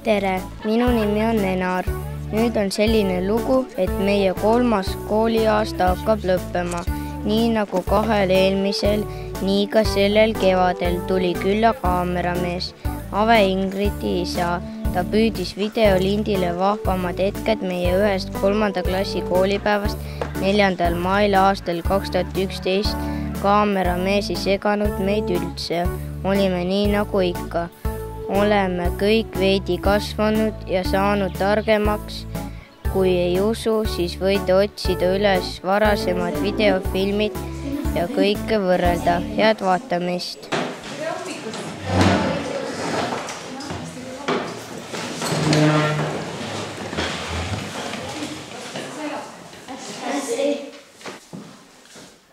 Tere, minu nimi on Enar. Nüüd on selline lugu, et meie 3. kooliaasta hakkab lõppema. Nii nagu 2 eelmisel, nii ka sellel kevadel tuli külla kaameramees, Ave Ingridi isa. Ta püüdis videolindile vahvamad hetked meie 1. 3. klassi koolipäevast 4. mail aastal 2011. Kaameramees ei seganud meid üldse. Olime nii nagu ikka. Oleme kõik veidi kasvanud ja saanud targemaks. Kui ei usu, siis võite otsida üles varasemad videofilmid ja kõike võrrelda. Head vaatamist!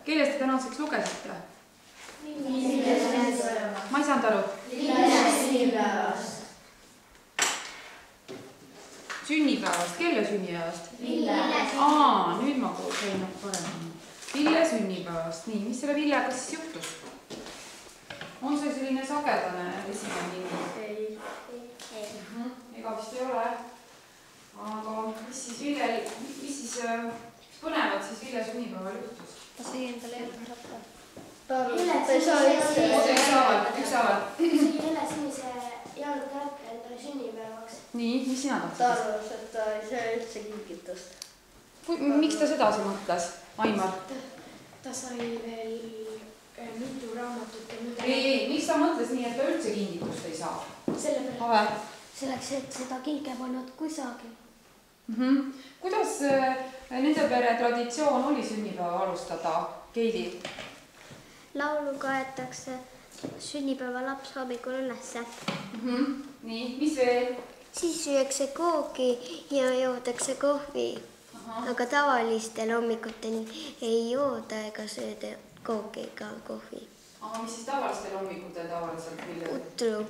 Kellest te tänaseks lugesite? Ma ei saanud aru. Sünnipäevast. Kelle sünnipäevast? Nüüd ma sain paremini. Ville sünnipäevast. Nii, mis selle Villega siis juhtus? On see selline sagedane esimene nimi? Ei. Ega vist ei ole. Aga mis siis põnevad siis Ville sünnipäeval juhtus? Ta sai endale jalgratta. Ükshaaval. Selle sinise jalgratta endale sünnipäevaks. Nii, mis sina tahtsid? Ta arvas, et ta ei saa üldse kingitust. Miks ta sedasi mõtles, Aimar? Ta sai veel mitu raamatut ja mida... Ei, miks ta mõtles nii, et ta üldse kingitust ei saa? Selleks, et seda kinke polnud kusagil. Kuidas nende pere traditsioon oli sünnipäeva alustada, Keili? Laulu kaetakse sünnipäeva laps hommikul ülesse. Nii, mis veel? Siis süüakse kooki ja joodakse kohvi. Aga tavalistel hommikutel ei jooda ega sööda kooki ega kohvi. Mis siis tavalistel hommikutel tavaliselt? Utru.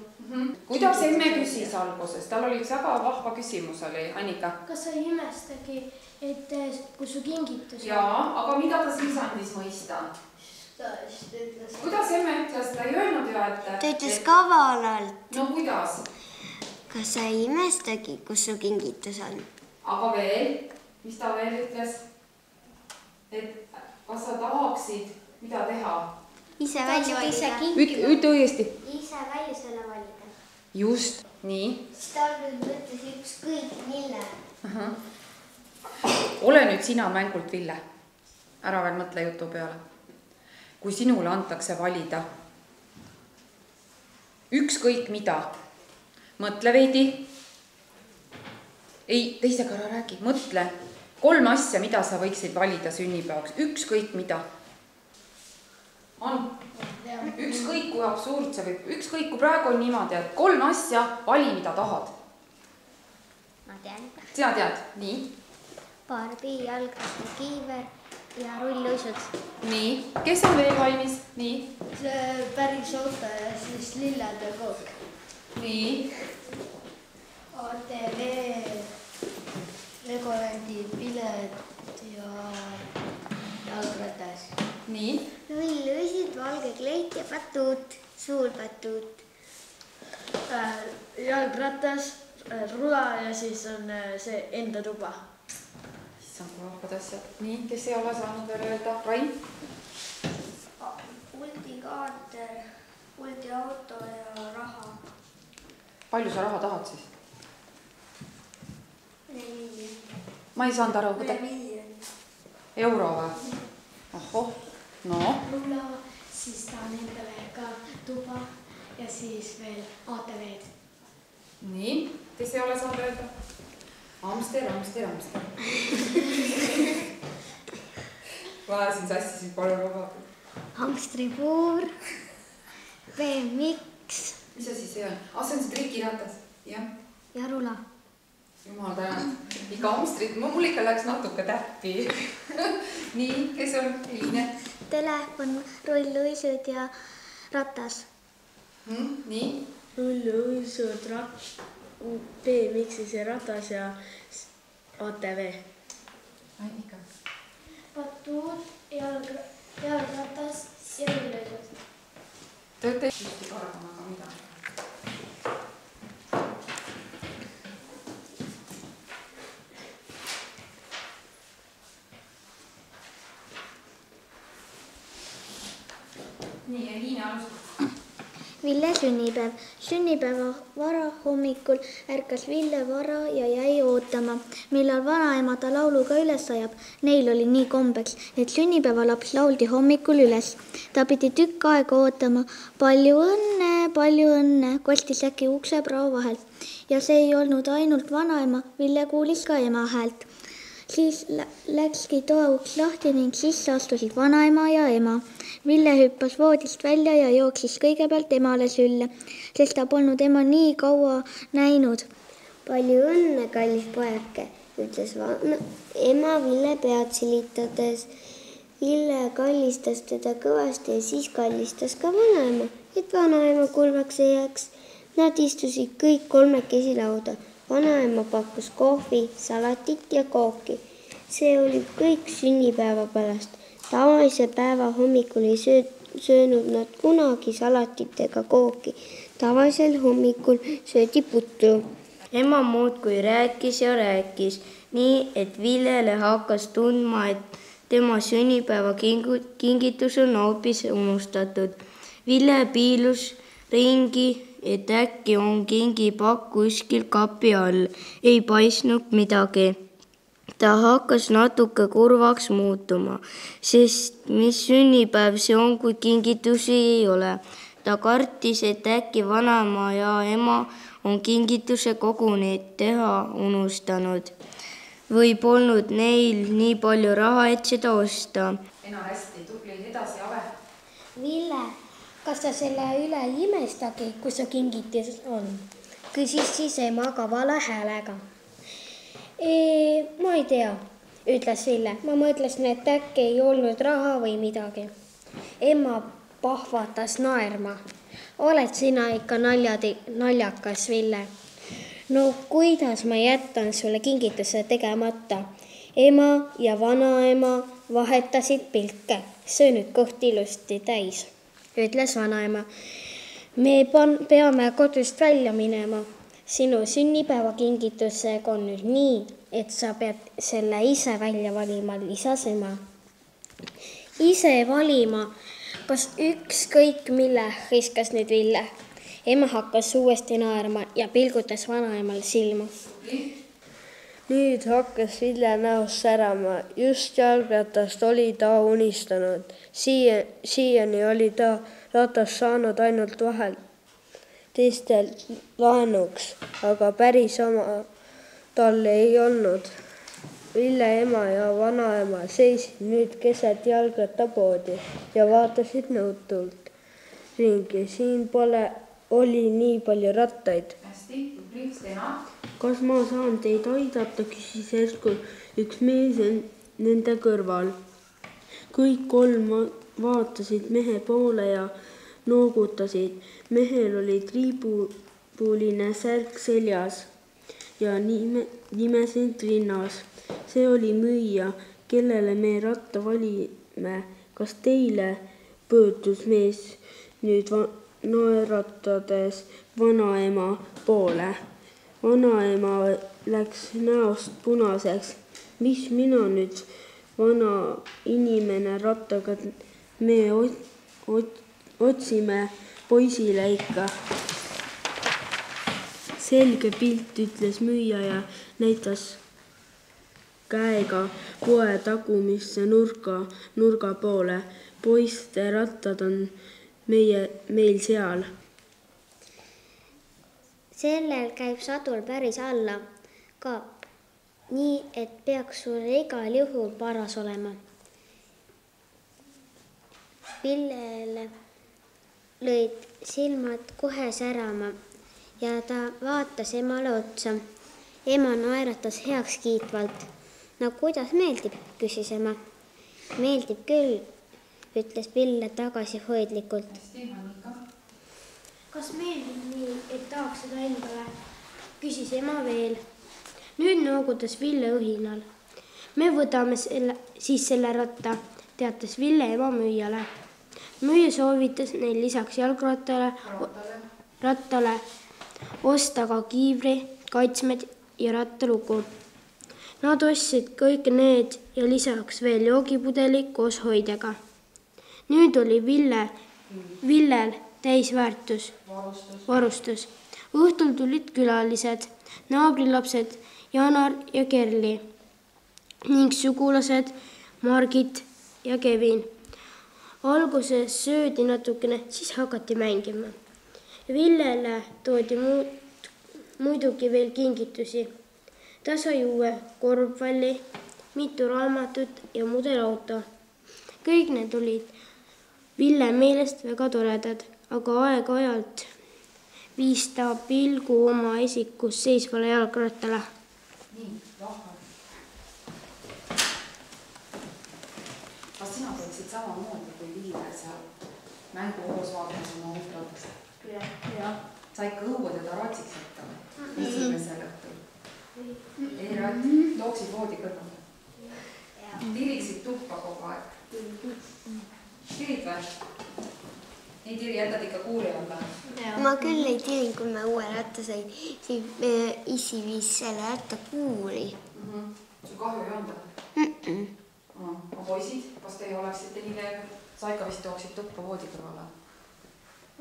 Kuidas emme küsis alguses? Tal oli üks väga vahva küsimus oli, Annika. Kas sa ei imestagi, et kui su kingitus... Jaa, aga mida ta siis andis mõista? Kuidas emme ütles? Ta ei öelnud ju, et... Ta ütles kavalalt. No kuidas? Kas sa ei imestagi, kus su kingitus on? Aga veel? Mis ta veel ütles? Et kas sa tahaksid, mida teha? Ise välja valida. Ütle õigesti. Ise välja selle valida. Just, nii. Siis ta mõtles ükskõik mille. Ole nüüd sina mängult, Ville. Ära veel mõtle jutu peale. Kui sinule antakse valida ükskõik mida, mõtle veidi. Ei, teisega ära räägi. Mõtle 3 asja, mida sa võiksid valida sünnipäevaks. Ükskõik mida. On. Ükskõik kui absurd see võib. Ükskõik kui praegu on niimoodi, et 3 asja vali, mida tahad. Ma tean. Sina tead. Nii. Barbi, jalgratta, kiiver ja rulluisud. Nii. Kes on veel valmis? Nii. See päris auto ja siis lillede kook. Nii. ATV, Legolandi pilet ja jalgratas. Nii. Rulluisid, valge kleit ja patuut, suur patuut. Jalgratas, rula ja siis on see enda tuba. Issand, kui vahvad asjad. Nii, kes ei ole saanud veel öelda? Rain? Ultikaater, ultiauto ja raha. Palju sa raha tahad siis? 4 miljonit. Ma ei saanud aru. 4 miljonit. Euro või? Ohoh, no. Rula, siis ta on endale ka tuba ja siis veel ATV-d. Nii, kes ei ole saanud öelda? Amster. Ma ajasin sassi, siis palun vabab. Hamstripuur, BMX. Mis asi see on? See on see trikiratas. Jah. Ja rula. Jumal tänan. Ikka Amstrit, mul ikka läks natuke täppi. Nii, kes on? Eline? Telefon, rulluisud ja ratas. Nii. Rulluisud, BMX-is ja ratas ja ATV. Annika. Patuut, jalgratas ja rulluisud. Te olete hästi kargama, aga mida? Ville sünnipäev. Sünnipäeva varahommikul ärkas Ville vara ja jäi ootama, millal vanaema ta lauluga üles ajab. Neil oli nii kombeks, et sünnipäevalaps lauldi hommikul üles. Ta pidi tükk aega ootama. Palju õnne, kostis äkki ukseprao vahelt. Ja see ei olnud ainult vanaema, Ville kuulis ka ema häält. Siis läkski toauks lahti ning sisse astusid vanaema ja ema. Ville hüppas voodist välja ja jooksis kõigepealt emale sülle, sest ta polnud ema nii kaua näinud. Palju õnne, kallis pojake, ütles ema Ville pead silitades. Ville kallistas teda kõvasti ja siis kallistas ka vanaema, et vanaema kurvaks ei jääks. Nad istusid kõik kolmekesi lauda. Vanaema pakkus kohvi, salatit ja kooki. See oli kõik sünnipäeva pärast. Tavalise päeva hommikul ei söönud nad kunagi salatit ega kooki. Tavalisel hommikul söödi putru. Ema muudkui rääkis ja rääkis, nii et Villele hakkas tundma, et tema sünnipäeva kingitus on hoopis unustatud. Ville piilus ringi, et äkki on kingipakk kuskil kapi all. Ei paistnud midagi. Ta hakkas natuke kurvaks muutuma, sest mis sünnipäev see on, kui kingitusi ei ole. Ta kartis, et äkki vanaema ja ema on kingituse koguni teha unustanud. Või polnud neil nii palju raha, et seda osta. Ena hästi, tubli, edasi, Ave. Ville, kas sa selle üle ei imestagi, kus su kingitus on? Küsis siis ema kavala häälega. Ma ei tea, ütles Ville. Ma mõtlesin, et äkki ei olnud raha või midagi. Ema pahvatas naerma. Oled sina ikka naljakas, Ville? No kuidas ma jätan sulle kingituse tegemata? Ema ja vanaema vahetasid pilke. Söö nüüd kõht ilusti täis, ütles vanaema. Me peame kodust välja minema. Sinu sünnipäevakingitusega on nüüd nii, et sa pead selle ise välja valima, lisas ema. Ise valima? Kas ükskõik mille, hõiskas nüüd Ville. Ema hakkas uuesti naerma ja pilgutas vanaemal silma. Nüüd hakkas Ville näost särama. Just jalgratast oli ta unistanud. Siiani oli ta ratast saanud ainult vahel teistel laenuks, aga päris oma tal ei olnud. Ville ema ja vanaema seisid nüüd keset jalgrattapoodi ja vaatasid nõutult ringi. Siin oli nii palju rattaid. Hästi, tubli, Stena. Kas ma saan teid aidata, küsis järsku üks mees nende kõrval. Kõik kolm vaatasid mehe poole ja noogutasid. Mehel oli triibuline särk seljas ja nimesed rinnas. See oli müüja, kellele me ratta valime. Kas teile, pöördus mees nüüd naeratades vanaema poole. Vanaema läks näost punaseks. Mis mina nüüd, vana inimene rattaga, me otsime poisile ikka. Selge pilt, ütles müüja ja näitas käega poe tagumisse nurga poole. Poiste rattad on meil seal. Sellel käib sadur päris alla ka, nii et peaks sul igal juhul paras olema. Villele lõid silmad kohe särama ja ta vaatas emale otsa. Ema naeratas heaks kiitvalt. No kuidas meeldib, küsis ema. Meeldib küll, ütles Ville tagasihoidlikult. Kas meeldib nii, et tahaks seda endale? Küsis ema veel. Nüüd noogutas Ville õhinal. Me võtame siis selle ratta, teatas Ville ema müüjale. Müüja soovitas neil lisaks rattale osta ka kiivri, kaitsmed ja rattalugu. Nad ostsid kõik need ja lisaks veel joogipudeli koos hoidjaga. Nüüd oli Villel täisväärtus, varustus. Õhtul tulid külalised, naabrilapsed Janar ja Kerli ning sugulased Margit ja Kevin. Alguses söödi natukene, siis hakati mängima. Villele toodi muidugi veel kingitusi. Ta sai uue korvpalli, mitu raamatut ja mudelauto. Kõik need olid Ville meelest väga toredad, aga aeg-ajalt viis ta pilgu oma esikus seisvale jalgrattale. Nii, vahva. Kas sina teeksid samamoodi kui Ville seal mänguhoos vaatamas oma ultratast? Jah. Sa ikka õue teda ratsiks võtta esimesel õhtul? Ei ratti, looksid voodi kõrvale? Tiriksid tuppa kogu aeg? Tirid või? Ei tiri, jätad ikka kuuri alla? Ma küll ei tiri, kui me uue ratta sain, siis issi viis selle ratta kuuri. Sul kahju ei onda? Aga poisid, kas teie oleksite nii leev? Sa ikka vist tooksid tuppa voodi kõrvale?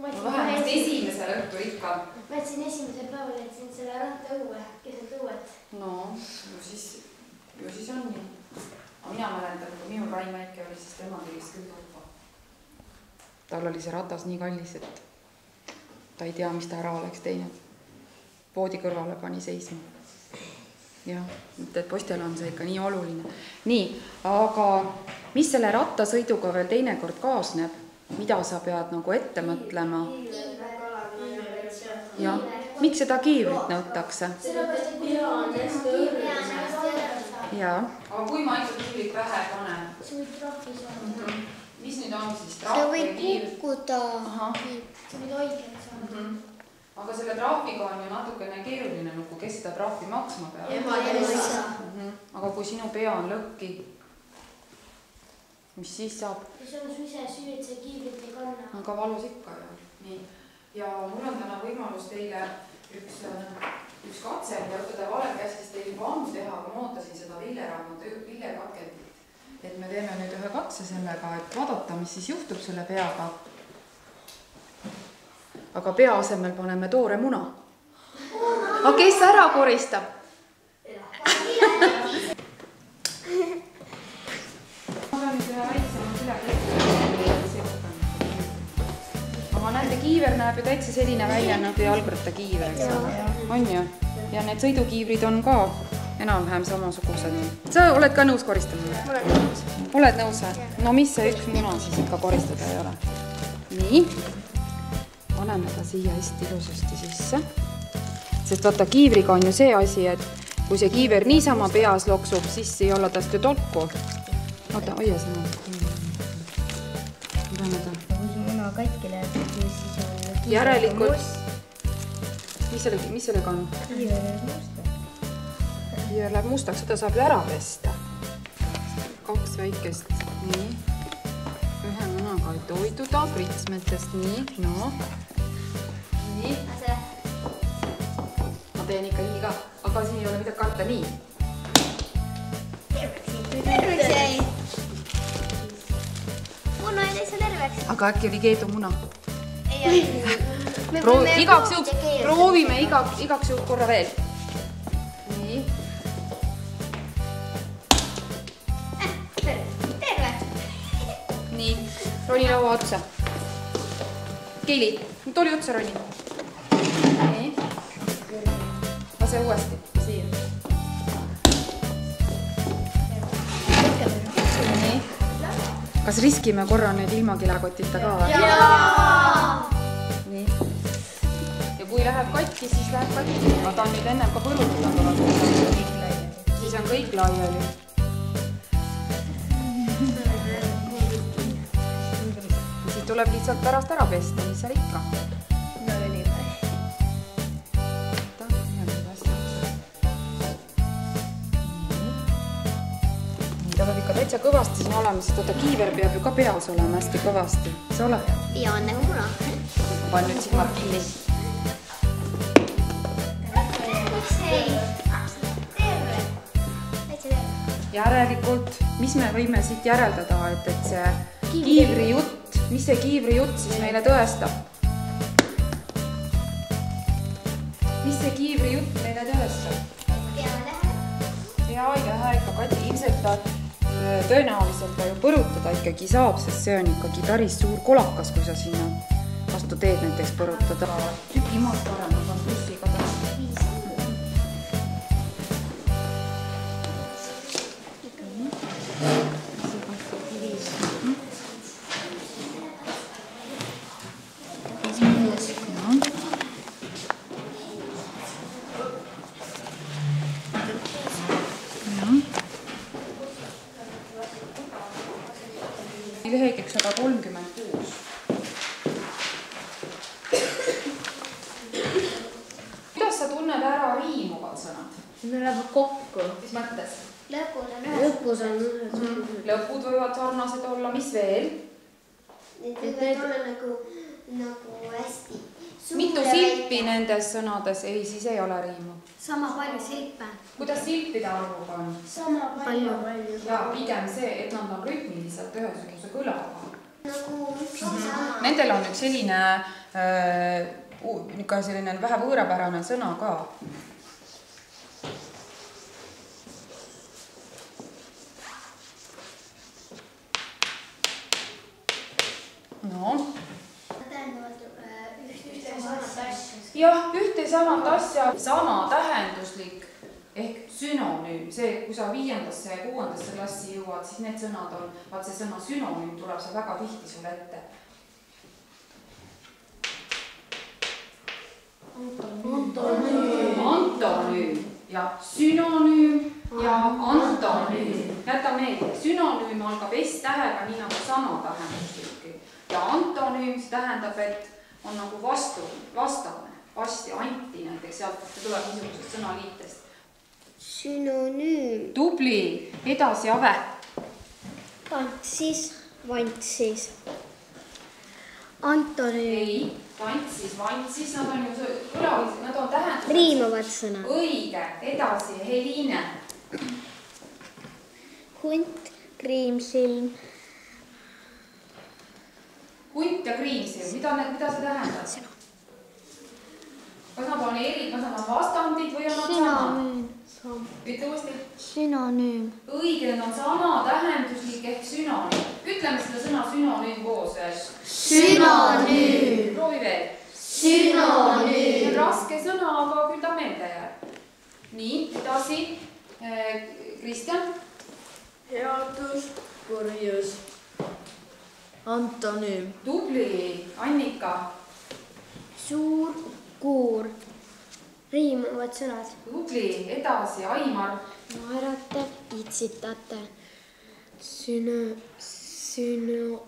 Vähemalt esimesel õhtul ikka. Ma jätsin esimesel päeval, jätsin selle ratta õue, keset õuet. No, ju siis on nii. Aga mina mäletan, kui minul Raimäike oli, siis tema tiris küll tuppa. Tal oli see ratas nii kallis, et ta ei tea, mis ta ära oleks teinud. Voodi kõrvale pani seisma. Jah, et poistel on see ikka nii oluline. Nii, aga mis selle rattasõiduga veel teinekord kaasneb? Mida sa pead nagu ette mõtlema? Jah, miks seda kiivrit nõutakse? Jaa. Aga kui ma ikka kiivrit pähe panen? See võib trahvi saada. Mis nüüd on siis? See võib kukkuda. See võib õigelt saada. Aga selle trahviga on ju natukene keeruline, kes seda trahvi maksma peab? Ema ja isa. Aga kui sinu pea on lõhki, mis siis saab? Kui on su ise süü, et see kiivrit ei kanna. Aga valus ikka ju. Nii. Ja mul on täna võimalus teile üks katse, mida õpetaja Valev käskis teil juba ammu teha, aga ma ootasin seda Ville katkendit. Et me teeme nüüd ühe katse sellega, et vaadata, mis siis juhtub selle peaga. Aga pea asemel paneme toore muna. Aga kes ära koristab? Ma pean nüüd ühe väiksema süleklekki. Aga näete, kiiver näeb ju täitsa selline välja nagu jalgratta kiiver. On ju? Ja need sõidukiivrid on ka enam-vähem samasugused. Sa oled ka nõus koristama? Olen nõus. Oled nõus? No mis see üks muna siis ikka koristada ei ole? Nii. Paneme ta siia hästi ilusasti sisse. Sest vaata, kiivriga on ju see asi, et kui see kiiver niisama peas loksub, siis ei ole tast ju tolku. Vaata, hoia sõna. Kui muna katki läheb, siis on järelikult. Mis sellega on? Kiiver läheb mustaks. Kiiver läheb mustaks, seda saab ära pesta. 2 väikest. Nii. Ühe munaga ei toiduda, pritsmetest. Nii, no. Nii. Ma teen ikka nii ka, aga siin ei ole midagi karta. Nii. Terveks jäi. Muna ei täitsa terveks. Aga äkki oli keedu muna? Ei. Igaks juhuks, proovime igaks juhuks korra veel. Nii. Terve. Nii, roni laua otsa. Keili, tuli otsa roni. Nii. Lase uuesti, siia. Nii. Kas riskime korra nüüd ilma kilekotita ka või? Jaa! Nii. Ja kui läheb katki, siis läheb katki. Ma tahan nüüd ennem ka põrutada. Siis on kõik laiali. Siit tuleb lihtsalt pärast ära pesta, mis seal ikka. No oli või? Ta peab ikka täitsa kõvasti siin olema, sest oota, kiiver peab ju ka peas olema hästi kõvasti. See ole? Ja on nagu muna. Panen nüüd silmad kinni. Järelikult, mis me võime siit järeldada, et see kiivri jutt, mis see kiivri jutt siis meile tõestab? mis see kiivri jutt meile tõestab? Ja ei lähe ikka, Kati, ilmselt ta tõenäoliselt ta ju põrutada ikkagi saab, sest see on ikkagi päris suur kolakas, kui sa sinna vastu teed näiteks põrutada. Tüki maad parem, ma saan plussiga teha. Lehekülg 136. Kuidas sa tunned ära riimuvad sõnad? Need lähevad kokku. Mis mõttes? Lõpus on Lõpud võivad sarnased olla, mis veel? Need võivad olla nagu hästi. Mitu silpi nendes sõnades? Ei, siis ei ole riimu. sama palju silpe. Kuidas silpide arvuga on? Sama palju. Ja pigem see, et nad on rütmiliselt ühesuguse kõlaga. Nagu üks sama. Nendel on üks selline vähe võõrapärane sõna ka. No. Jah, ühte samat asja, sama tähenduslik ehk sünonüüm. See, kui sa 5. ja 6. klassi jõuad, siis need sõnad on, vaat see sõna sünonüüm tuleb see väga tihti sulle ette. Antonüüm ja sünonüüm ja antonüüm. Jäta meelde, sünonüüm algab S-tähega, nii nagu sama tähenduslik. Ja antonüüm tähendab, et on nagu vastane, vasti, anti näiteks, sealt tuleb niisugusest sõnaliitest. Sünonüüm. Tubli, edasi Ave. Tantsis, vantsis. Antonüüm. Ei, tantsis, vantsis, nad on ju kõlalised, nad on tähendused. Riimuvad sõnad. Õige, edasi Heliine. Hunt, kriimsilm. Hunt ja kriimsilm, mida see tähendab? Kas nad on kas nad on vastandid või on nad samad? Ütle uuesti. Sünonüüm. Õige, need on sama tähenduslik ehk sünonüüm. Ütleme seda sõna sünonüüm koos veel. Sünonüüm. Proovi veel. Sünonüüm. See on raske sõna, aga küll ta meelde jääb. Nii, edasi. Kristjan. Headus, purjus. Antonüüm. Tubli, Annika. Suur, kuur. Riimuvad sõnad. Tubli, edasi Aimar. Naerate, itsitate. Sünonüüm.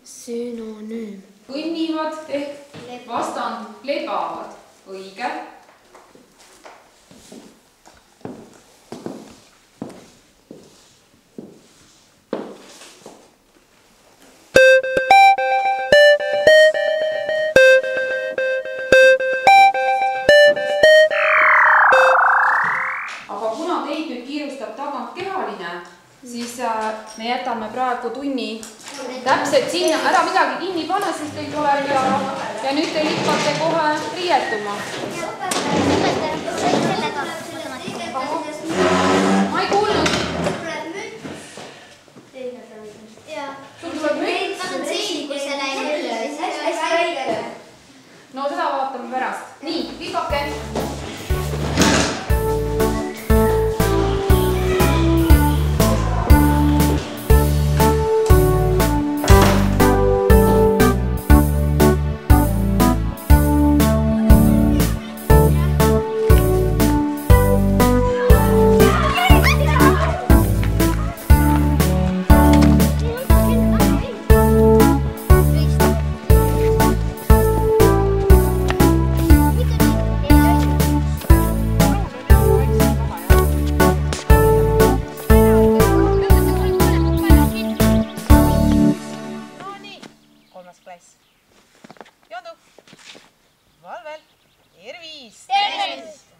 Sünonüüm. Kõnnivad ehk vastand lebavad. Õige. Siis me jätame praegu tunni täpselt sinna, ära midagi kinni pane, sest teil tuleb ja nüüd te lippate kohe riietuma. Ma ei kuulnud. Sul tuleb mütt? No seda vaatame pärast. Nii, lipake.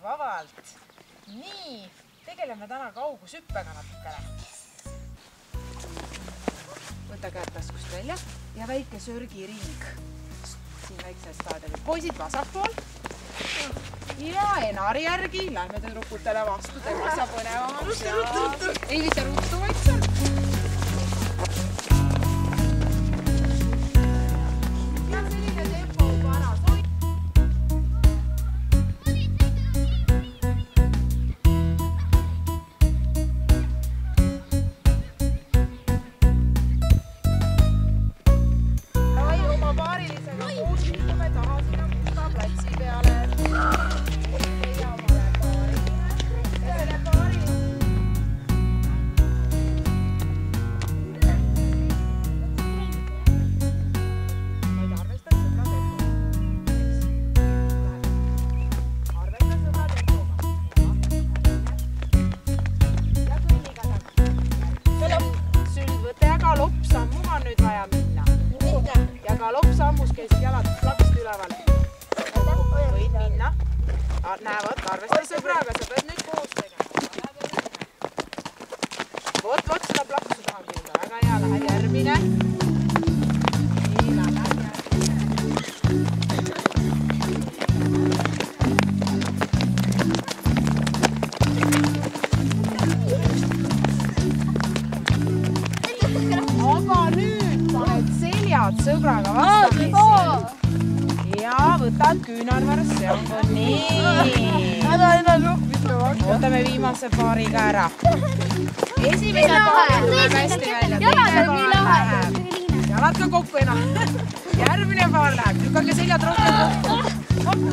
Vabalt. Nii, tegeleme täna kaugushüppega natukene. Võta käed taskust välja. ja väike sörgiring. Siin väikses staadionil. Poisid vasakpool. Ja Enari järgi. Lähme tüdrukutele vastu. Tema saab põnevamaks. Ei mitte ruttu, vaid seal. Ja selline tempo paras. Näevad, arvesta sõbraga, sa pead nüüd koos tegema. Vot seda plaksu tahan külla. Väga hea, läheb järgmine. Nii, läheb järgmine. Aga nüüd paned seljad sõbraga vastamisi. Ja võtad küünarvarst, see on nii. Ootame viimase paariga ära. Esimene paari tuleb hästi välja. Teine paar läheb. Jalad ka kokku enam. Järgmine paar läheb. Lükake seljad rohkem kokku.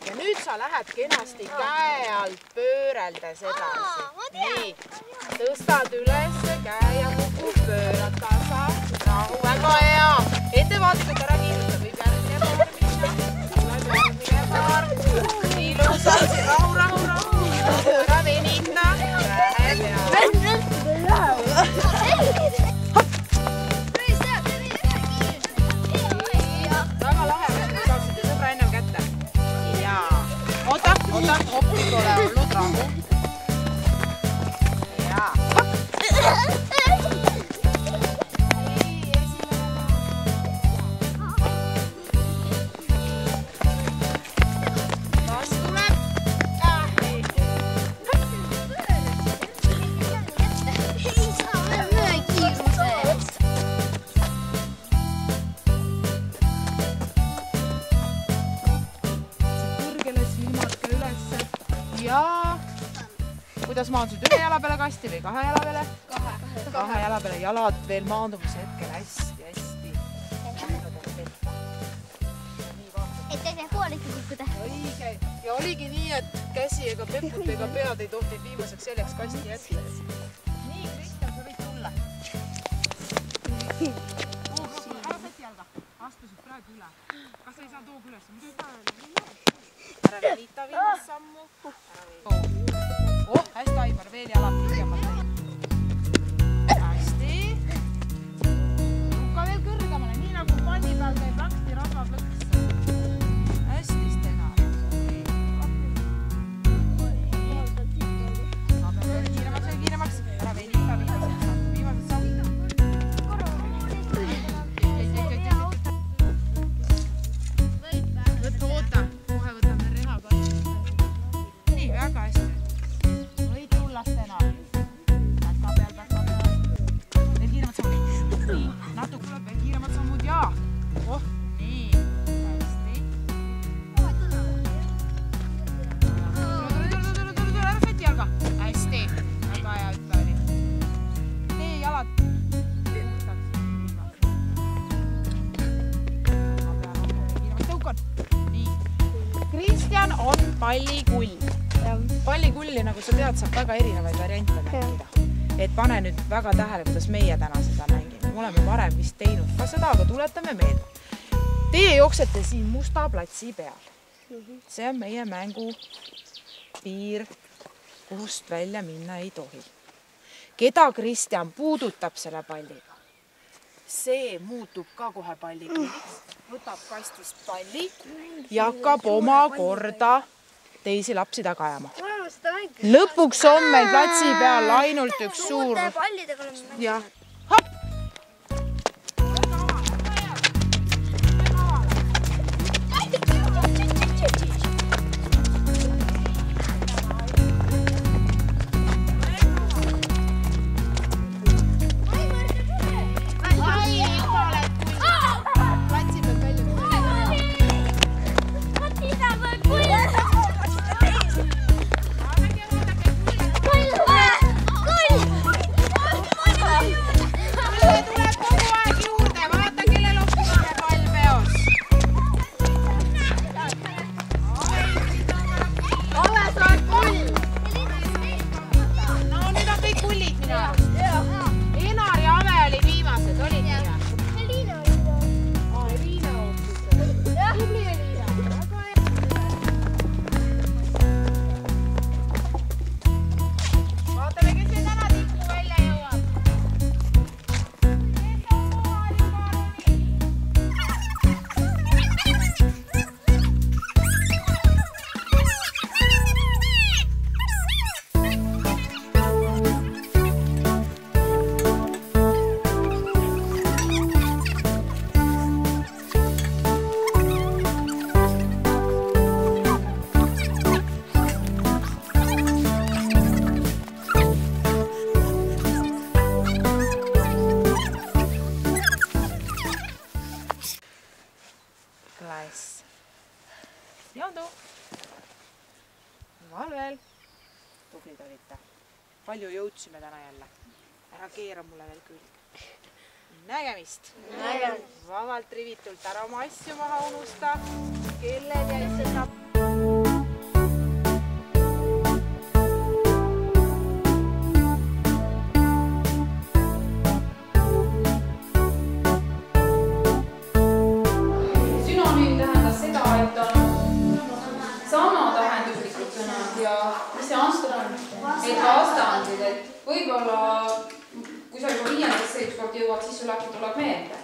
Ja nüüd sa lähed kenasti käe alt pööreldes edasi. Nii, tõstad üles käe ja kukub, pöörad tasa. Rahu, väga hea. Ettevaatlikult ära kiiruta, võib järgmine paar minna. Tuleb järgmine paar. Ilusalt, rahu. Ära venita. Läheb hea. Väga lahe, et saaksite sõbra ennem kätte. Oota, hoppik ole olnud, rahu. Ja. Kas tuleb? Ja kuidas maandusid ühe jala peale kasti või kahe jala peale? Kahe jala peale. Jalad veel maandumise hetkel hästi. Et ei hoolegi kukkuda. Õige. Ja oligi nii, et käsi ega peput ega pead ei tohtinud viimaseks seljaks kasti jätta. Nii, Kristjan, sa võid tulla. Ära säti jalga. Astusid praegu üle. Kas ei saa toogu üles? Ära venita viimast sammu. Hästi, Aivar, veel jalad pikemalt neid. Hästi. Lukka veel kõrgemale, nii nagu panni peal käib laksti rasva plõks. Hästi, Stenar. Saab veel kiiremaks. Ära venita viimased sammu. Oota, kohe võtame reha ka. Nii, väga hästi. Võid tulla Stenar. Pätka peal. Veel kiiremad sammud. Nii, natuke tuleb veel kiiremad sammud ja. Nii, hästi. Tule, ära säti jalga. Hästi, väga hea hüppe oli. Tee jalad. Kristjan on pallikull. Pallikulli, nagu sa tead, saab väga erinevaid variante mängida. Et pane nüüd väga tähele, kuidas meie täna seda mängime. Me oleme varem vist teinud ka seda, aga tuletame meelde. Teie jooksete siin Musta platsi peal. See on meie mängu piir, kust välja minna ei tohi. Keda Kristjan puudutab selle palliga? See muutub ka kohe pallikilliks, võtab kastist palli ja hakkab oma korda teisi lapsi taga ajama. Lõpuks on meil platsi peal ainult üks suur... Ja. Hop! Valvel, tublid olite. Palju jõudsime täna jälle. Ära keera mulle veel külg. Nägemist! Vabalt rivitult ära oma asju maha unusta. Kellel jäi see sapp? Sünonüüm tähendas seda, et on sama tähenduslikud sõnad ja mis see anstab on? Et vastandid, et võib-olla kui sa juba 5. ükskord jõuad, siis sul äkki tuleb meelde.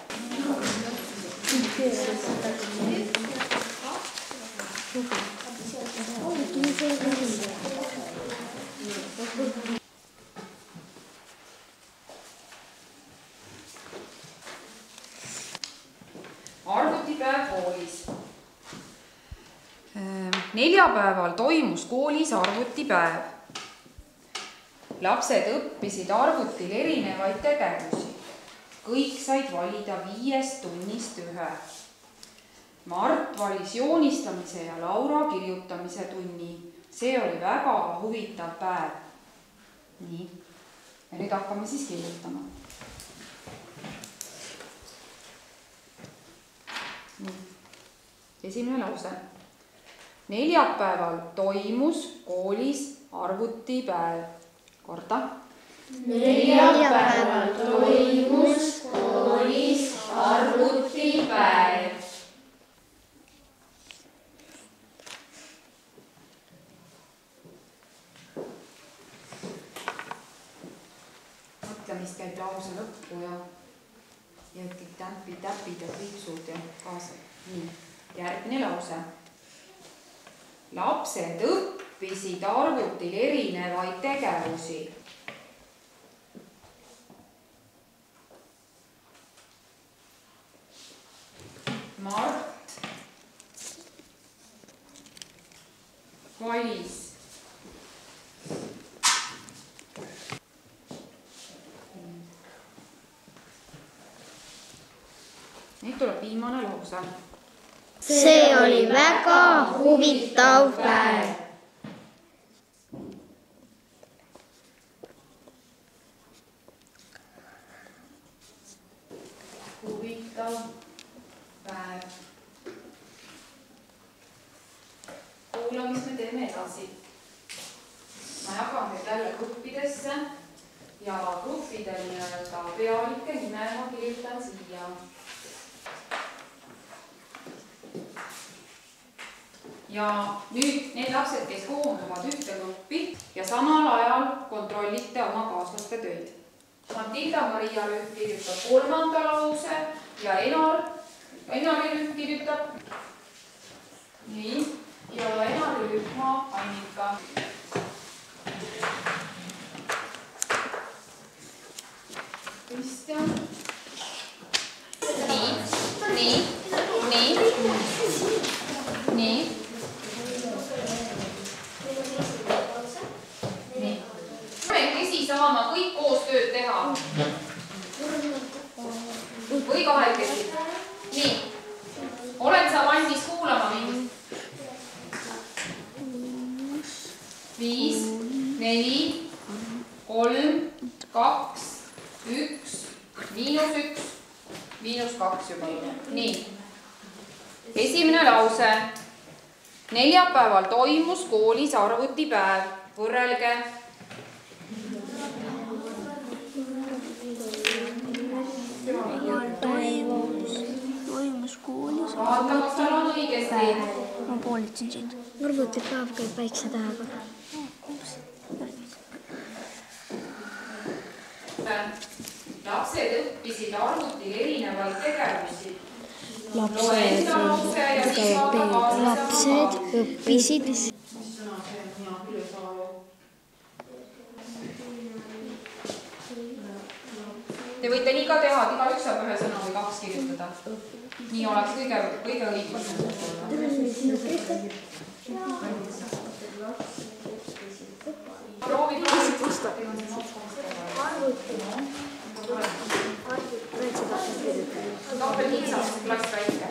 Arvutipäev koolis. Neljapäeval toimus koolis arvutipäev. Lapsed õppisid arvutil erinevaid tegevusi. Kõik said valida 5 tunnist 1. Mart valis joonistamise ja Laura kirjutamise tunni. See oli väga huvitav päev. Nii, ja nüüd hakkame siis kirjutama. Nii, esimene lause. Neljapäeval toimus koolis arvutipäev. Korda. Neljapäeval toimus koolis arvutipäev. Mõtlemist käib lause lõppu ja kõik täpid ja kriipsud ja kaasa. Nii, järgmine lause. Lapsed õppisid arvutil erinevaid tegevusi. Mart valis nüüd tuleb viimane lause. See oli väga huvitav päev. Huvitav päev. Kuula, mis me teeme edasi. Ma jagan nüüd jälle gruppidesse ja gruppidel pealike nime ma kirjutan siia. ja nüüd need lapsed, kes koonduvad ühte gruppi ja samal ajal kontrollite oma kaaslaste töid. Matilda Maria Rühm kirjutab 3. lause ja Enari Rühm kirjutab nii ja Enari rühma Annika. Kristjan. Nii. Käsi saama kõik koos tööd teha. Või kahekesi. Nii. Oled sa valmis kuulama mind? 5, 4, 3, 2, 1, -2 juba. Nii. Esimene lause. Neljapäeval toimus koolis arvutipäev. Võrrelge. Toimus koolis. Vaata, kas tal on õigesti. Ma poolitsin sind. Arvutipäev käib väikse tähega. Lapsed õppisid arvutil erinevaid tegevusi. Lapsed õppisid. Te võite nii ka teha, et igaüks saab ühe sõna või 2 kirjutada. Nii oleks kõige õiglasem. Proovi kusta. Tahvel kitsas, klass väike.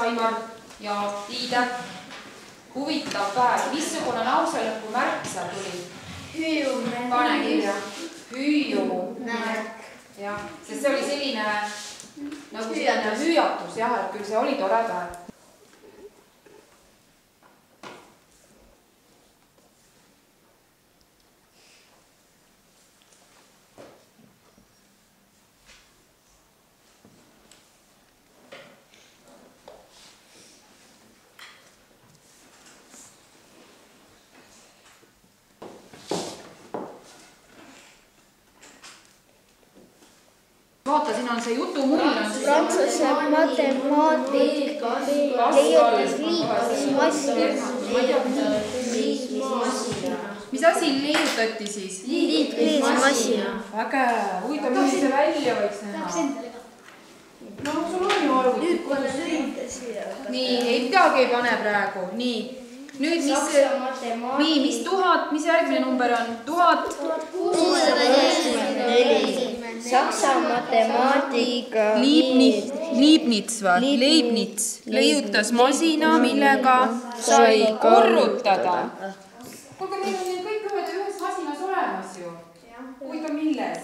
Aimar ja Tiide. Huvitav päev. Missugune lause lõppu märk seal tuli? Hüüumärk. Pane kirja. Hüüumärk. Jah, sest see oli selline nagu hüüatus, jah, et küll see oli tore päev. Vaata, siin on see jutu mull. Prantsuse matemaatik leiutas liitlasmasina. Mis asi leiutati siis? Liitlasmasina. Väga huvitav, mis see välja võiks näha. No sul on ju arvuti. Nii, ei midagi ei pane praegu. Nii, nüüd mis 1000, mis järgmine number on? 1694. Saksa matemaatik Leibniz leiutas masina, millega sai korrutada. Kuulge, meil on need kõik ühes masinas olemas ju. Huvitav, milles?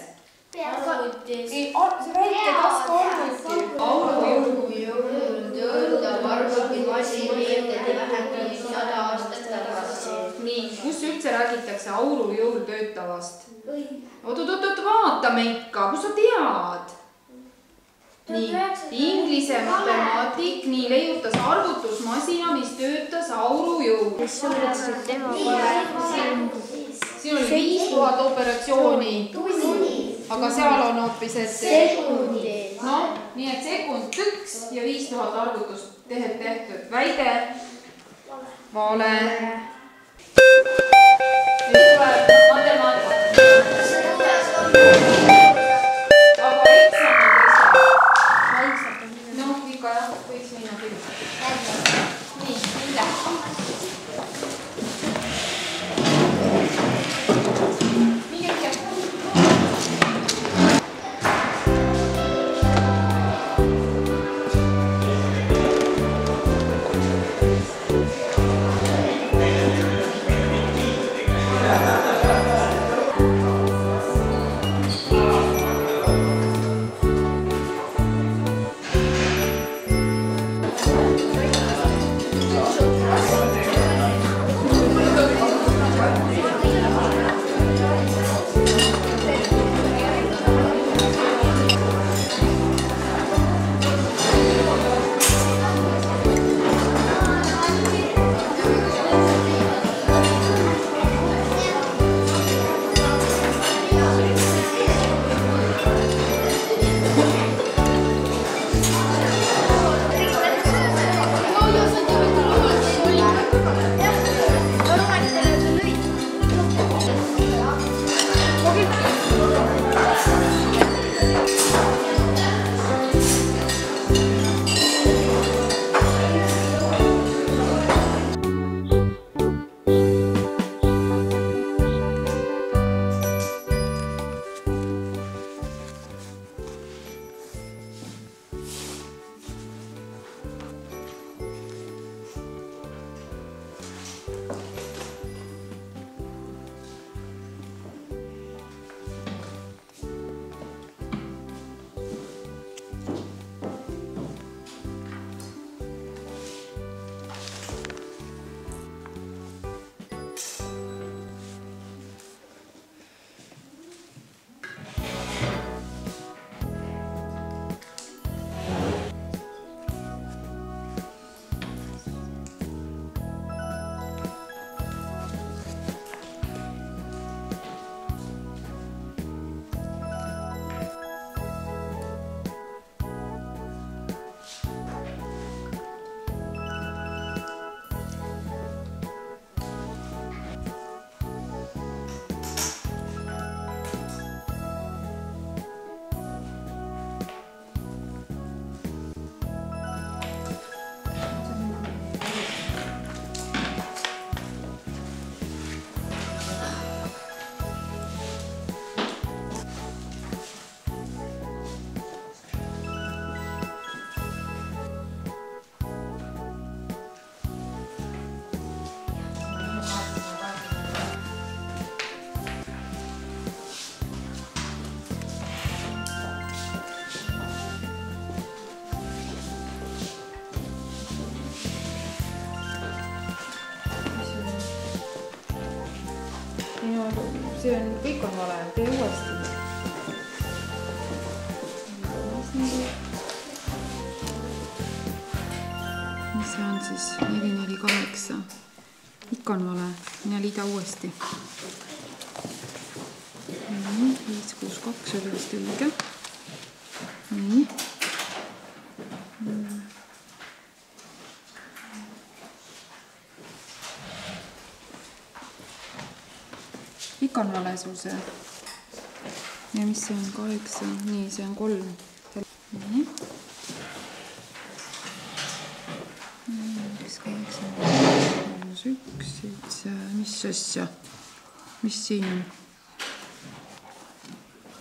See väike taskuarvuti. Aurujõul töötav arvutimasin leiutati vähem kui 100 aastat tagasi. Nii, kus üldse räägitakse aurujõul töötavast? Oot, vaatame ikka, kus sa tead? Nii, Inglise matemaatik leiutas arvutusmasina, mis töötas aurujõul. Siin oli 5000 operatsiooni, aga seal on hoopis, et sekundid. No, nii et sekund 1 ja 5000 arvutust tehtud. Väide, vale. Nüüd tuleb matemaatika. Aga eksam on tõsta. No, ikka jah, võiks minna küll. Nii, mille? see on, kõik on vale, tee uuesti. mis see on siis? 4, 4, 8. ikka on vale, mine liida uuesti. 5, 6, 2 oli vist õige. nii. ikka on vale sul see. ja mis see on? 8, nii, see on 3. nii. 8, 1, 7, mis asja? mis siin on?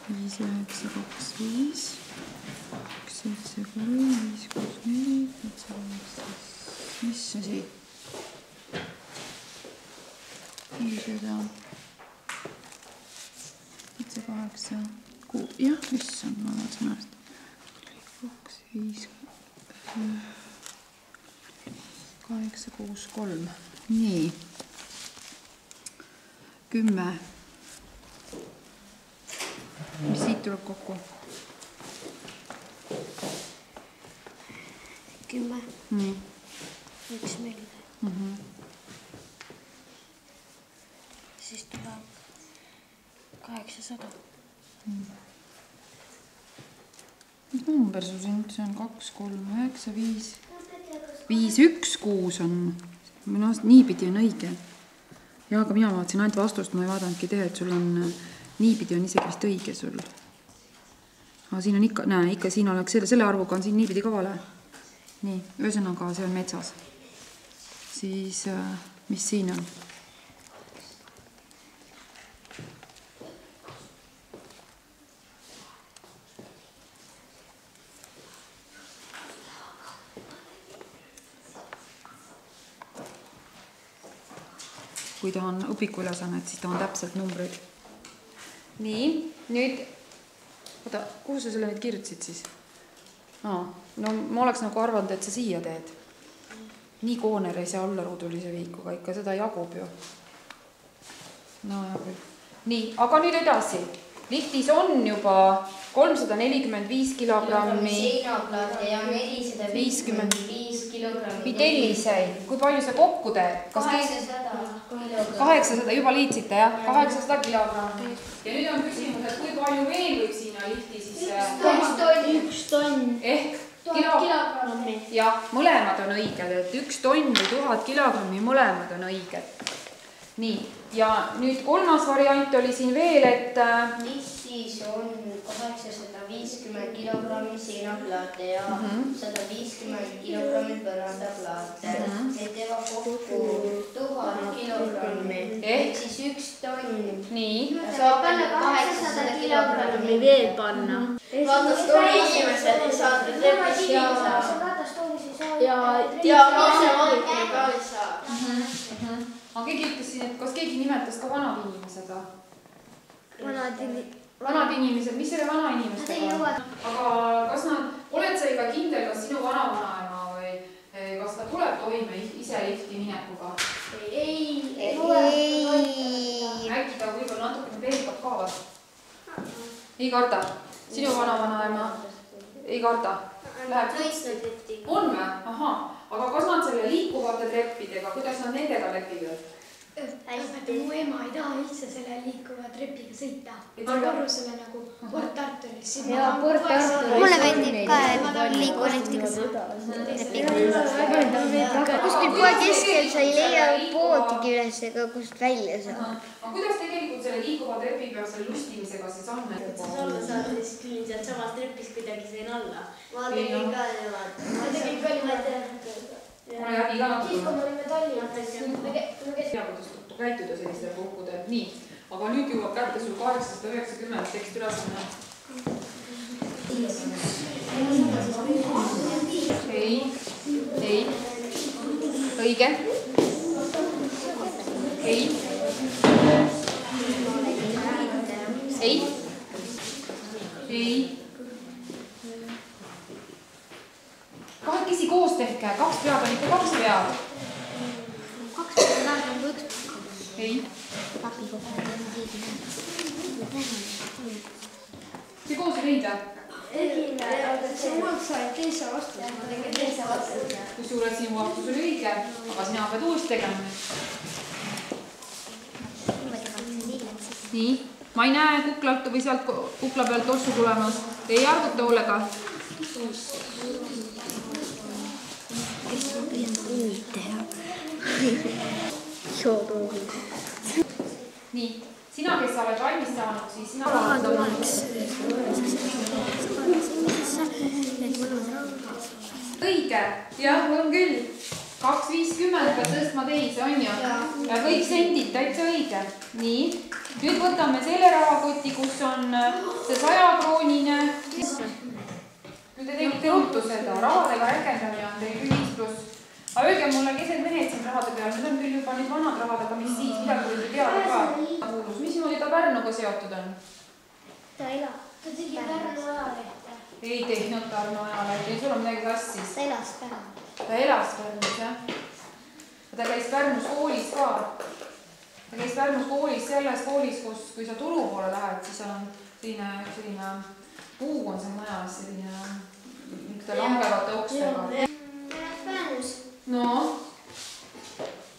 5, 9, 2, 5, 7, 3, 5, 6, 4, 7, 8, mis asi? nii seda. 7, 8, 6, jah, issand, ma vaatasin ennast. 2, 5, 8, 6, 3. nii. 10. mis siit tuleb kokku? 10. nii. 1 4. siis tuleb 800. mis number sul siin üldse on? 2, 3, 9, 5. 5, 1, 6 on. minu arust niipidi on õige. ja aga mina vaatasin ainult vastust, ma ei vaadanudki teha, et sul on niipidi on isegi vist õige sul. aga siin on ikka, näe, ikka siin oleks selle arvuga on siin niipidi ka vale. nii, ühesõnaga see on metsas. siis mis siin on? kui ta on õpikuülesannet, siis ta on täpselt numbreid. nii, nüüd, oota, kuhu sa selle nüüd kirjutasid siis? no ma oleks nagu arvanud, et sa siia teed. nii kooner ei saa olla ruudulise viikuga, ikka seda jagub ju. no hea küll. nii, aga nüüd edasi. liftis on juba 345 kilogrammi. seinaplaate ja 455 kilogrammi. telliseid, kui palju see kokku teeb? 800 juba liitsite, jah? 800 kilogrammi. ja nüüd on küsimus, et kui palju veel võib sinna lifti siis... 1 tonn. Ehk 1000 kilogrammi. jah, mõlemad on õiged, et 1 tonn või 1000 kilogrammi, mõlemad on õiged. nii, ja nüüd kolmas variant oli siin veel, et... Liftis on 850 kilogrammi seinaplaate ja 150 kilogrammi põrandaplaate. Need teevad kokku 1000 kilogrammi. Ehk siis 1 tonn. nii. saab panna 800 kilogrammi veel panna. Vatastooli inimesed ei saa trepist liisa. ja maksevaadikul ka ei saa. aga keegi ütles siin, et kas keegi nimetas ka vanad inimesed või? Vanad inimesed, mis selle vana inimestega on? aga kas nad, oled sa ikka kindel, kas sinu vana-vanaema või kas ta tuleb toime ise lifti minekuga? ei. äkki ta võib-olla natukene pelgab ka või? ei karda? sinu vana-vanaema ei karda? on või? ahah, aga kas nad selle liikuvate treppidega, kuidas nad nendega lepivad? mu ema ei taha üldse selle liikuva trepiga sõita. Ma korrusele nagu Port Arturis. Mulle meeldib ka liikuva trepiga. kuskil poe keskel sa ei leia poodigi üles ega kust välja saab. aga kuidas tegelikult selle liikuva trepi peal selle lustimisega siis on? Sa alla saad, siis küll sealt samast trepist kuidagi sain alla. Ma tegin ka niimoodi. ole häbi ka natukene. Siis kui me olime Tallinnas. Teadvustukku käituda sellistel puhkudel. nii, aga nüüd jõuab kätte sul 890 tekstiülesanne. ei, õige. ei. kahekesi koos tehke, 2 pead on ikka 2 pead. 2 pead on vähem kui 1. ei. see koos ei teinud või? Mult sai teise vastuse, ma tegin teise vastuse. Kusjuures sinu vastus oli õige, aga sina pead uuesti tegema. Nii, ma ei näe kuklalt või sealt kukla pealt ossu tulemas. Te ei arvuta hoolega. Nii, sina, kes sa oled valmis saanud, siis sina õige, jah, on küll. 2,50 pead tõstma teise, on ju? Ja kõik sendid, täitsa õige. Nii, nüüd võtame selle rahakoti, kus on see 100-kroonine. Nüüd te tegite ruttu seda, rahadega rehkendamine on teil ühisplus. Aga öelge mulle, kesed mehed siin rahade peal, need on küll juba nüüd vanad rahad, aga mis siis, midagi võite teada ka. Mismoodi ta Pärnuga seotud on? Ta elab. Ta tegi Pärnu ajalehte. Ei tehnud Pärnu ajalehte, sul on midagi sassis. Ta elas Pärnus. Ta elas Pärnus, jah. Ta käis Pärnus koolis ka. Ta käis Pärnus koolis, selles koolis, kus, kui sa turu poole lähed, siis on selline puu on seal majas, selline langevate okstega. No,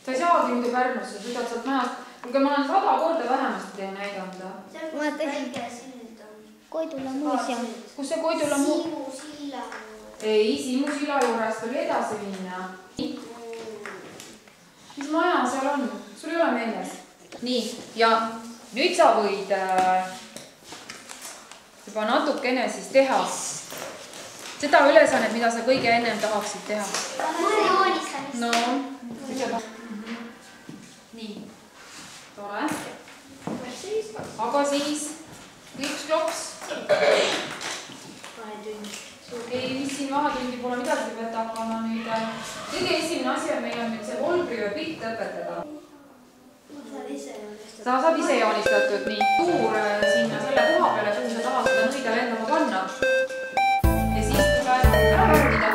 sa ei saagi muidu Pärnusse, sa ütled sealt majast. Kuulge, ma olen 100 korda vähemasti teie näidanud. Ma tegin Koidula muuseum. Kus see Koidula muuseum? Siimu silla. Ei, Siimu silla juurest oli edasi minna. Mis maja seal on? Sul ei ole meeles? Nii, ja nüüd sa võid juba natukene siis teha seda ülesannet, mida sa kõige ennem tahaksid teha. No, nii, tore. Aga siis üks klops. Ei, mis siin vahetundi pole midagi, peate hakkama nüüd. Kõige esimene asi on meil on nüüd see volbriöö pilt õpetada. Sa saab ise joonistatud, nii tuur sinna selle koha peale, kuhu sa tahad seda nõida lendama panna. Ja siis tuleb ära värkida.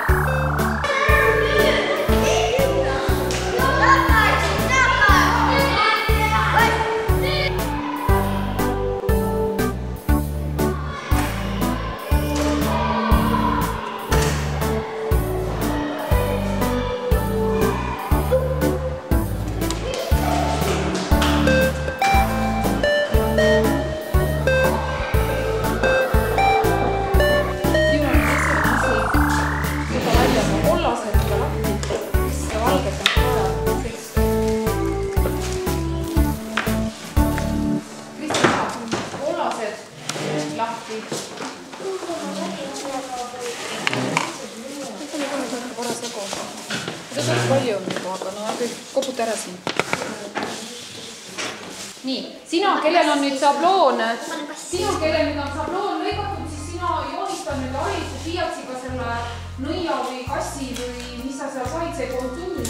Koputa ära siin. Nii, sina, kellel on nüüd sabloon, lõigatud, siis sina joonistad nüüd Alise pliiatsiga selle nõia või kassi või mis sa seal said, see kontuur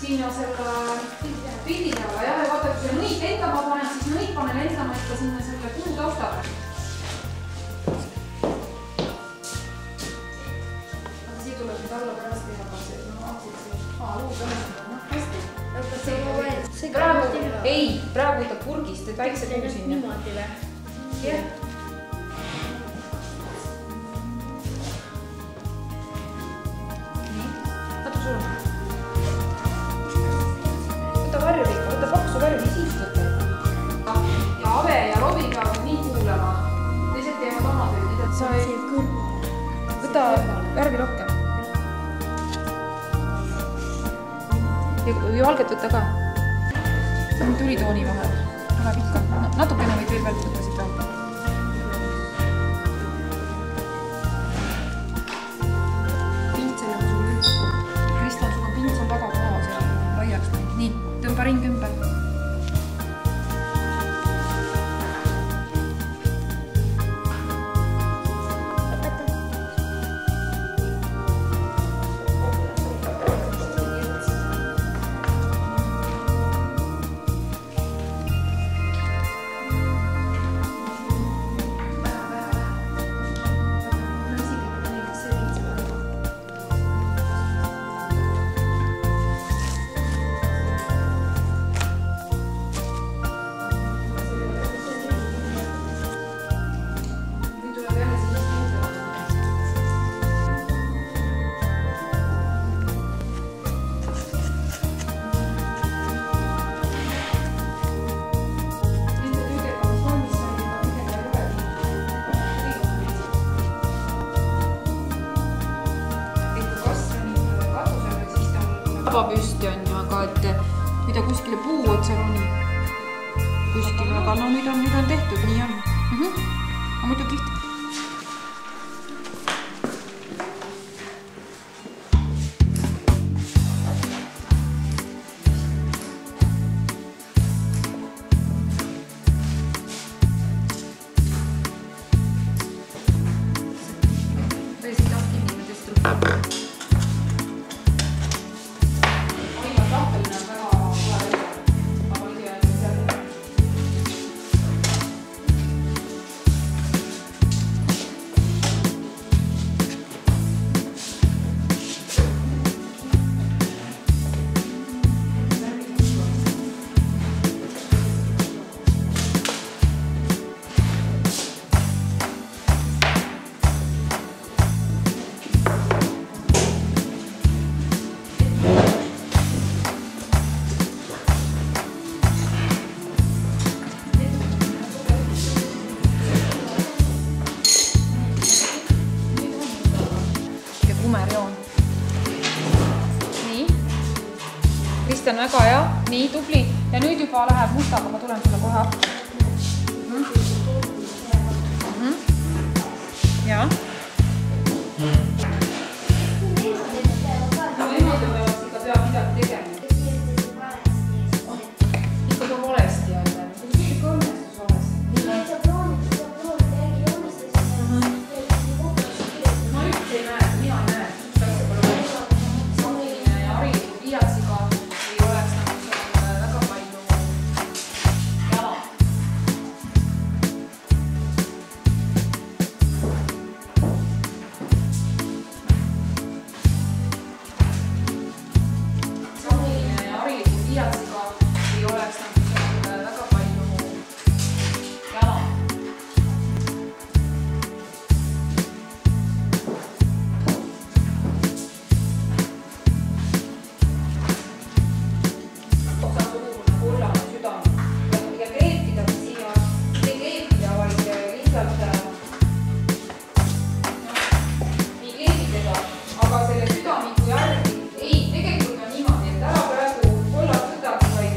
sinna selle pildi peale. Ja vaata, kui see nõid lendama paned, siis nõid pane lendama ikka sinna selle kuu taustale. Aga see tuleb nüüd alla pärast teha, aga see luud õnnestub. Praegu, ei, praegu võtab purgist, et väikse kuu sinna. Niimoodi või? Jah. Nii, natuke surma. Võta värvi ikka, võta paksu värvi, siis võtta. Ja Ave ja Robi peavad nii kuulema. Teised teevad oma tööd. Sa ei... Võta värvi rohkem. Ja valget võtta ka. Tulitooni vahel. Tuleb ikka. Natukene võid veel võtta siit valget. Pintsel on sul üks. Kristjan, sul on pintsel väga kaua seal laiaks. Nii, tõmba ring ümber. harva püsti on ju, aga et kui ta kuskile puu otsa ronib kuskile, aga no nüüd on tehtud, nii on. Aga muidu kihvt. Kristjan, väga hea, nii tubli ja nüüd juba läheb mustaga, ma tulen sulle kohe appi. Ja. Niimoodi peavad ikka peab midagi tegema. Ikka ka valesti jälle. See on ikka õnnestus valesti. Ma üldse ei näe, mina ei näe. Samuline ja haritud viiatsiga ei oleks nagu väga palju jala. Samuline ja haritud viiatsiga ei oleks nagu väga palju jala. Kollane südam ja kleepidagi siia, mitte kleepida, vaid lihtsalt nii kleepidega, aga selle südamiku järgi ei, tegelikult on niimoodi, et ära praegu kollast võtagi, vaid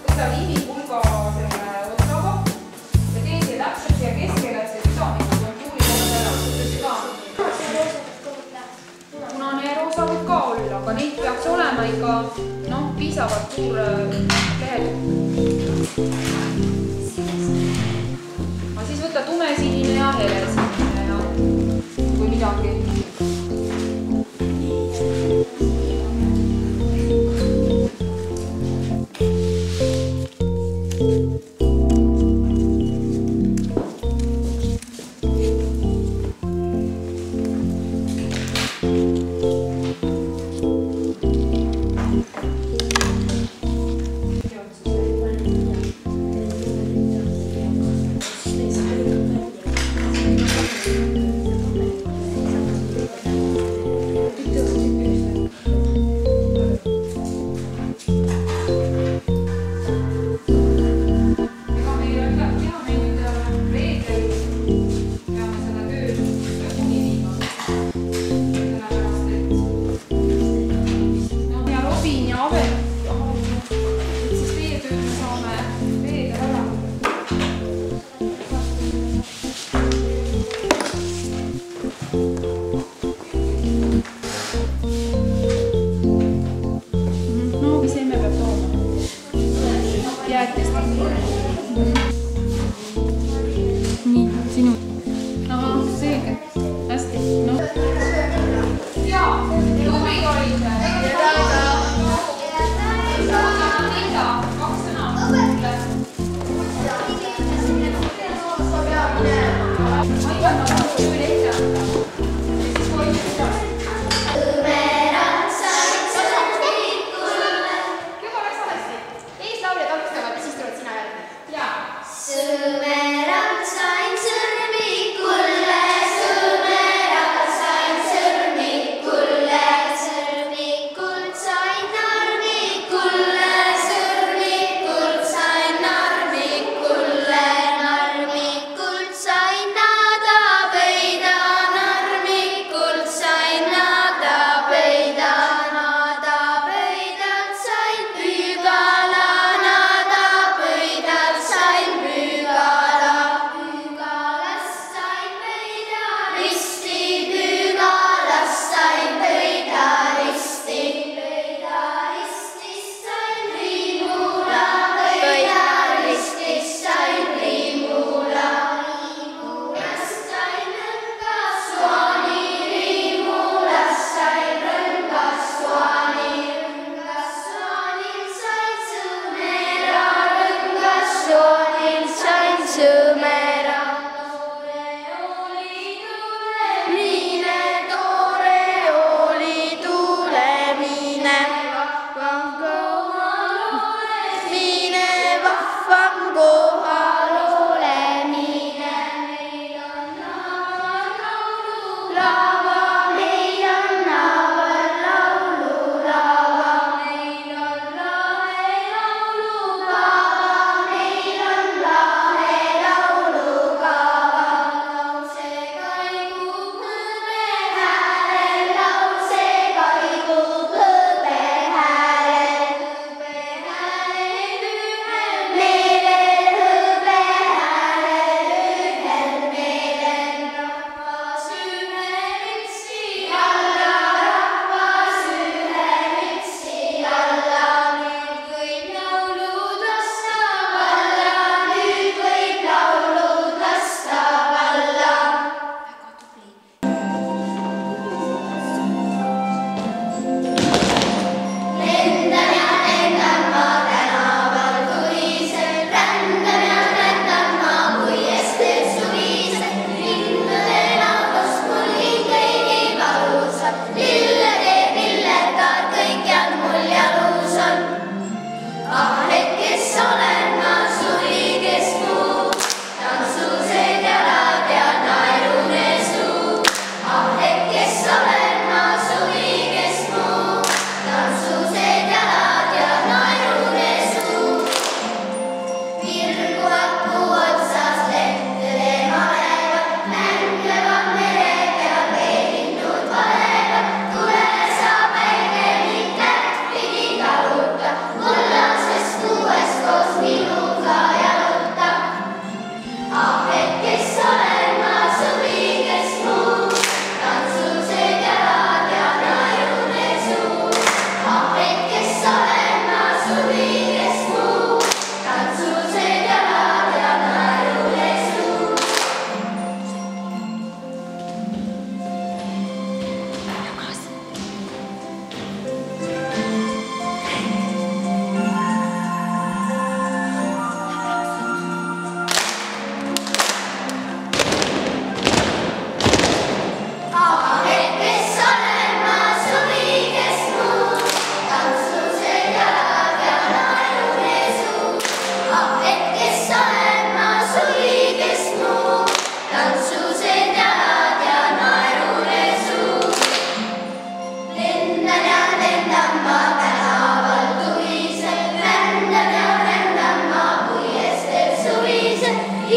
võta lihvipulga selle otsaga ja tee see täpselt siia keskele, et see südamiku kontuuri koht ära, see südam. Punane ja roosa võib ka olla, aga neid peaks olema ikka piisavalt suur lehel. Aga siis võta tumesinine ja helesinine ja kui midagi.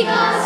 igas